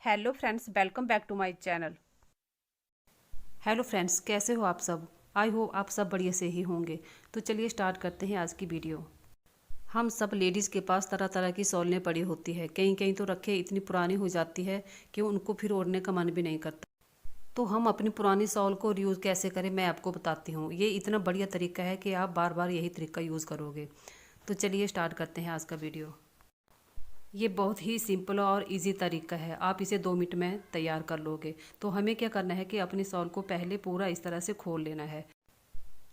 Hello friends, welcome back to my channel. Hello friends, कैसे हो आप सब। आई होप आप सब बढ़िया से ही होंगे। तो चलिए स्टार्ट करते हैं आज की वीडियो। हम सब लेडीज़ के पास तरह तरह की शॉलें पड़ी होती है, कहीं कहीं तो रखे इतनी पुरानी हो जाती है कि उनको फिर ओढ़ने का मन भी नहीं करता। तो हम अपनी पुरानी शॉल को रीयूज़ कैसे करें मैं आपको बताती हूँ। ये इतना बढ़िया तरीका है कि आप बार बार यही तरीका यूज़ करोगे। तो चलिए स्टार्ट करते हैं आज का वीडियो। ये बहुत ही सिंपल और इजी तरीका है, आप इसे 2 मिनट में तैयार कर लोगे। तो हमें क्या करना है कि अपनी शॉल को पहले पूरा इस तरह से खोल लेना है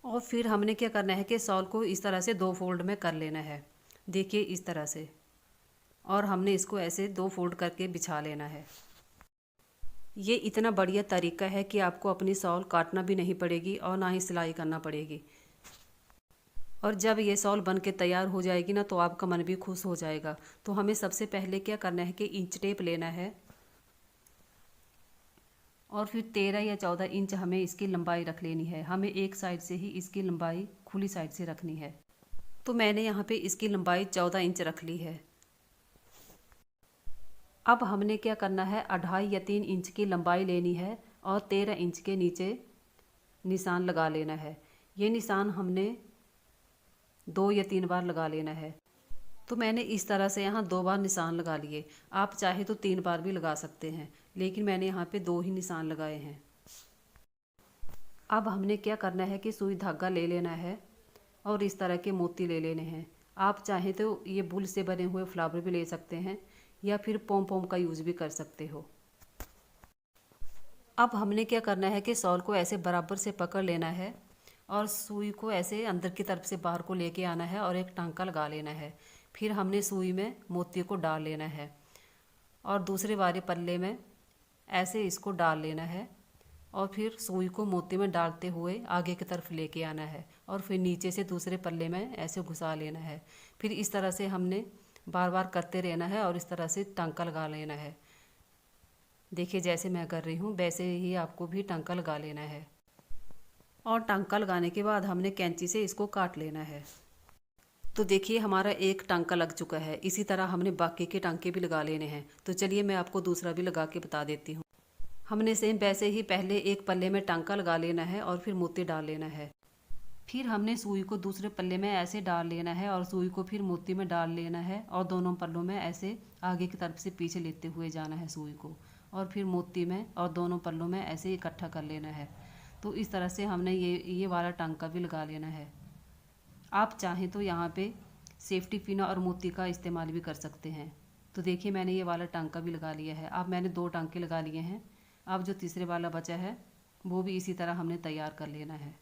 और फिर हमने क्या करना है कि शॉल को इस तरह से 2 फोल्ड में कर लेना है। देखिए इस तरह से, और हमने इसको ऐसे 2 फोल्ड करके बिछा लेना है। ये इतना बढ़िया तरीका है कि आपको अपनी शॉल काटना भी नहीं पड़ेगी और ना ही सिलाई करना पड़ेगी। और जब ये शॉल बन के तैयार हो जाएगी ना तो आपका मन भी खुश हो जाएगा। तो हमें सबसे पहले क्या करना है कि इंच टेप लेना है और फिर 13 या 14 इंच हमें इसकी लंबाई रख लेनी है। हमें एक साइड से ही इसकी लंबाई खुली साइड से रखनी है। तो मैंने यहाँ पे इसकी लंबाई 14 इंच रख ली है। अब हमने क्या करना है, 2.5 या 3 इंच की लंबाई लेनी है और 13 इंच के नीचे निशान लगा लेना है। ये निशान हमने 2 या 3 बार लगा लेना है। तो मैंने इस तरह से यहाँ 2 बार निशान लगा लिए। आप चाहे तो 3 बार भी लगा सकते हैं, लेकिन मैंने यहाँ पे 2 ही निशान लगाए हैं। अब हमने क्या करना है कि सुई धागा ले लेना है और इस तरह के मोती ले लेने हैं। आप चाहें तो ये वूल से बने हुए फ्लावर भी ले सकते हैं या फिर पोम पोम का यूज़ भी कर सकते हो। अब हमने क्या करना है कि शॉल को ऐसे बराबर से पकड़ लेना है और सुई को ऐसे अंदर की तरफ से बाहर को लेके आना है और एक टांका लगा लेना है। फिर हमने सुई में मोती को डाल लेना है और दूसरे वाले पल्ले में ऐसे इसको डाल लेना है और फिर सुई को मोती में डालते हुए आगे की तरफ लेके आना है और फिर नीचे से दूसरे पल्ले में ऐसे घुसा लेना है। फिर इस तरह से हमने बार बार करते रहना है और इस तरह से टांका लगा लेना है। देखिए जैसे मैं कर रही हूँ वैसे ही आपको भी टांका लगा लेना है। और टांका लगाने के बाद हमने कैंची से इसको काट लेना है। तो देखिए हमारा एक टांका लग चुका है। इसी तरह हमने बाकी के टांके भी लगा लेने हैं। तो चलिए मैं आपको दूसरा भी लगा के बता देती हूँ। हमने सेम वैसे ही पहले एक पल्ले में टांका लगा लेना है और फिर मोती डाल लेना है। फिर हमने सुई को दूसरे पल्ले में ऐसे डाल लेना है और सुई को फिर मोती में डाल लेना है और दोनों पल्लों में ऐसे आगे की तरफ से पीछे लेते हुए जाना है सुई को, और फिर मोती में और दोनों पल्लों में ऐसे इकट्ठा कर लेना है। तो इस तरह से हमने ये वाला टांका भी लगा लेना है। आप चाहें तो यहाँ पे सेफ्टी पिन और मोती का इस्तेमाल भी कर सकते हैं। तो देखिए मैंने ये वाला टांका भी लगा लिया है। अब मैंने 2 टांके लगा लिए हैं। अब जो तीसरे वाला बचा है वो भी इसी तरह हमने तैयार कर लेना है।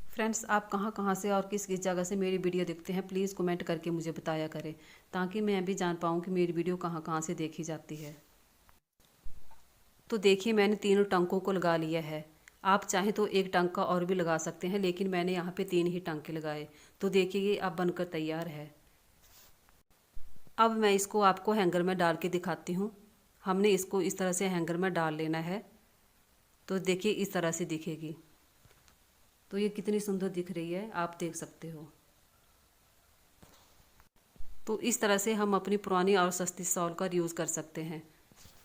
फ्रेंड्स, आप कहाँ कहाँ से और किस किस जगह से मेरी वीडियो देखते हैं प्लीज़ कमेंट करके मुझे बताया करें, ताकि मैं भी जान पाऊँ कि मेरी वीडियो कहाँ कहाँ से देखी जाती है। तो देखिए मैंने तीनों टांकों को लगा लिया है। आप चाहें तो एक टांका और भी लगा सकते हैं, लेकिन मैंने यहाँ पे 3 ही टांके लगाए। तो देखिए ये अब बनकर तैयार है। अब मैं इसको आपको हैंगर में डाल के दिखाती हूँ। हमने इसको इस तरह से हैंगर में डाल लेना है। तो देखिए इस तरह से दिखेगी। तो ये कितनी सुंदर दिख रही है, आप देख सकते हो। तो इस तरह से हम अपनी पुरानी और सस्ती शॉल का यूज़ कर सकते हैं।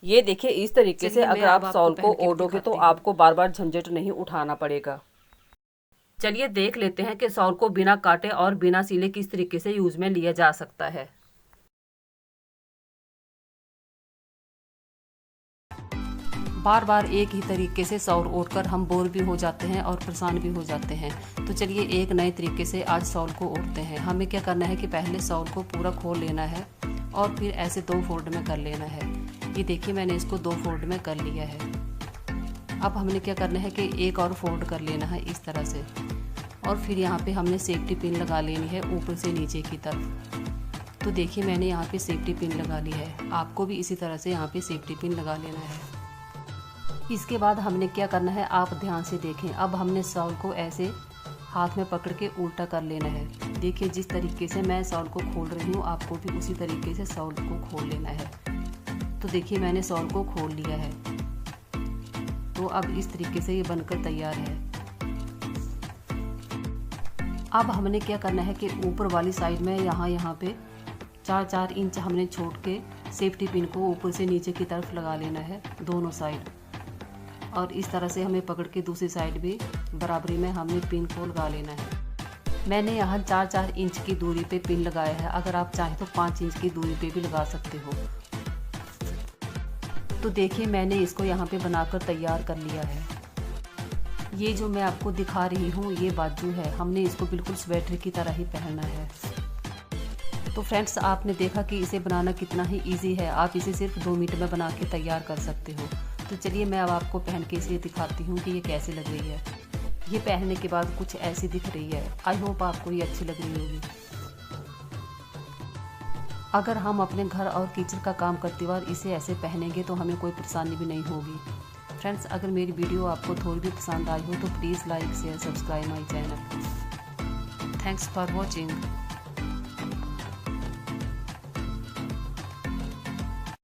ये देखिए इस तरीके से चलिए मैं अगर आप अब आपको शॉल को पहन के भी ओढ़ोगे तो दिखाती हूँ। आपको बार बार झंझट नहीं उठाना पड़ेगा। चलिए देख लेते हैं कि शॉल को बिना काटे और बिना सिले किस तरीके से यूज में लिया जा सकता है। बार बार एक ही तरीके से शॉल ओढ़कर हम बोर भी हो जाते हैं और परेशान भी हो जाते हैं। तो चलिए एक नए तरीके से आज शॉल को ओढ़ते हैं। हमें क्या करना है कि पहले शॉल को पूरा खोल लेना है और फिर ऐसे 2 फोल्ड में कर लेना है। ये देखिए मैंने इसको 2 फोल्ड में कर लिया है। अब हमने क्या करना है कि एक और फोल्ड कर लेना है इस तरह से, और फिर यहाँ पे हमने सेफ्टी पिन लगा लेनी है ऊपर से नीचे की तरफ। तो देखिए मैंने यहाँ पे सेफ्टी पिन लगा ली है। आपको भी इसी तरह से यहाँ पे सेफ्टी पिन लगा लेना है। इसके बाद हमने क्या करना है, आप ध्यान से देखें। अब हमने शॉल को ऐसे हाथ में पकड़ के उल्टा कर लेना है। देखिए जिस तरीके से मैं शॉल को खोल रही हूँ आपको भी उसी तरीके से शॉल को खोल लेना है। तो देखिए मैंने शॉल को खोल लिया है। तो अब इस तरीके से ये बनकर तैयार है। अब हमने क्या करना है कि ऊपर वाली साइड में यहाँ पे 4-4 इंच हमने छोड़ के सेफ्टी पिन को ऊपर से नीचे की तरफ लगा लेना है दोनों साइड। और इस तरह से हमें पकड़ के दूसरी साइड भी बराबरी में हमने पिन को लगा लेना है। मैंने यहाँ 4-4 इंच की दूरी पे पिन लगाया है, अगर आप चाहें तो 5 इंच की दूरी पे भी लगा सकते हो। तो देखिए मैंने इसको यहाँ पे बनाकर तैयार कर लिया है। ये जो मैं आपको दिखा रही हूँ ये बाजू है, हमने इसको बिल्कुल स्वेटर की तरह ही पहनना है। तो फ्रेंड्स आपने देखा कि इसे बनाना कितना ही इजी है, आप इसे सिर्फ 2 मिनट में बना के तैयार कर सकते हो। तो चलिए मैं अब आपको पहन के इसे दिखाती हूँ कि ये कैसे लग रही है। ये पहनने के बाद कुछ ऐसी दिख रही है। आई होप आपको ये अच्छी लग रही होगी। अगर हम अपने घर और किचन का काम करते वक्त इसे ऐसे पहनेंगे तो हमें कोई परेशानी भी नहीं होगी। फ्रेंड्स अगर मेरी वीडियो आपको थोड़ी भी पसंद आई हो तो please like share subscribe my channel. Thanks for watching.